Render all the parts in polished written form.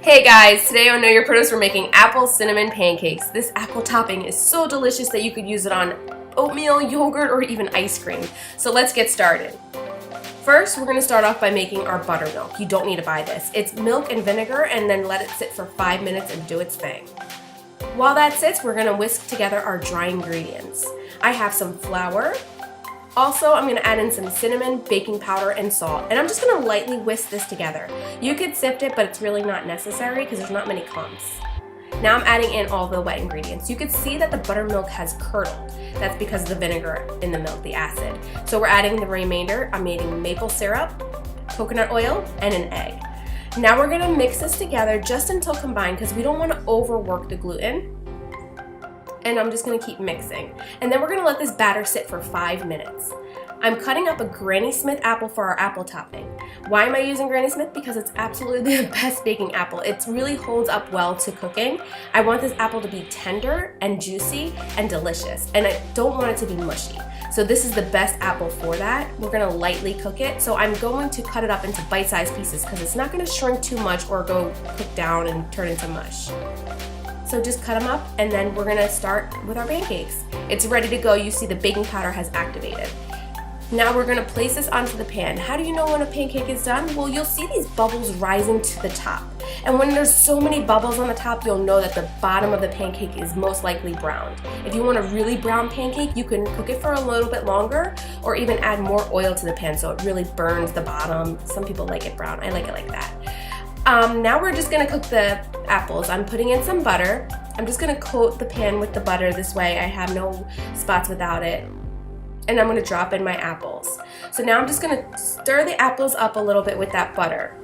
Hey guys, today on Know Your Produce we're making apple cinnamon pancakes. This apple topping is so delicious that you could use it on oatmeal, yogurt, or even ice cream. So let's get started. First, we're going to start off by making our buttermilk. You don't need to buy this. It's milk and vinegar and then let it sit for 5 minutes and do its thing. While that sits, we're going to whisk together our dry ingredients. I have some flour. Also, I'm going to add in some cinnamon, baking powder, and salt. And I'm just going to lightly whisk this together. You could sift it, but it's really not necessary because there's not many clumps. Now I'm adding in all the wet ingredients. You could see that the buttermilk has curdled. That's because of the vinegar in the milk, the acid. So we're adding the remainder. I'm adding maple syrup, coconut oil, and an egg. Now we're going to mix this together just until combined because we don't want to overwork the gluten. And I'm just going to keep mixing. And then we're going to let this batter sit for 5 minutes. I'm cutting up a Granny Smith apple for our apple topping. Why am I using Granny Smith? Because it's absolutely the best baking apple. It really holds up well to cooking. I want this apple to be tender and juicy and delicious. And I don't want it to be mushy. So this is the best apple for that. We're going to lightly cook it. So I'm going to cut it up into bite-sized pieces because it's not going to shrink too much or go cook down and turn into mush. So just cut them up and then we're gonna start with our pancakes. It's ready to go. You see the baking powder has activated. Now we're gonna place this onto the pan. How do you know when a pancake is done? Well, you'll see these bubbles rising to the top. And when there's so many bubbles on the top, you'll know that the bottom of the pancake is most likely browned. If you want a really brown pancake, you can cook it for a little bit longer or even add more oil to the pan so it really burns the bottom. Some people like it brown. I like it like that. Now we're just gonna cook the apples. I'm putting in some butter. I'm just gonna coat the pan with the butter this way. I have no spots without it. And I'm gonna drop in my apples. So now I'm just gonna stir the apples up a little bit with that butter.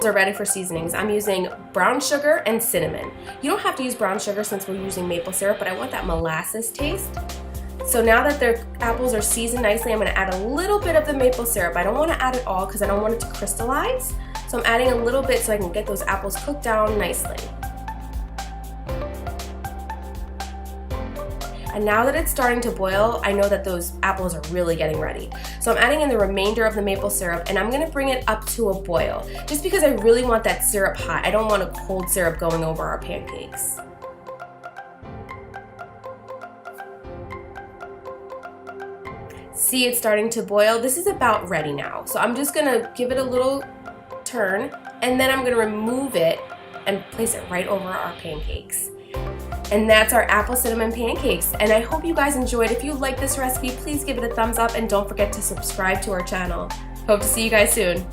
Are ready for seasonings. I'm using brown sugar and cinnamon. You don't have to use brown sugar since we're using maple syrup, but I want that molasses taste. So now that the apples are seasoned nicely, I'm going to add a little bit of the maple syrup. I don't want to add it all because I don't want it to crystallize. So I'm adding a little bit so I can get those apples cooked down nicely. And now that it's starting to boil, I know that those apples are really getting ready. So I'm adding in the remainder of the maple syrup and I'm going to bring it up to a boil just because I really want that syrup hot. I don't want a cold syrup going over our pancakes. See, it's starting to boil. This is about ready now. So I'm just gonna give it a little turn and then I'm gonna remove it and place it right over our pancakes. And that's our apple cinnamon pancakes. And I hope you guys enjoyed. If you like this recipe, please give it a thumbs up and don't forget to subscribe to our channel. Hope to see you guys soon.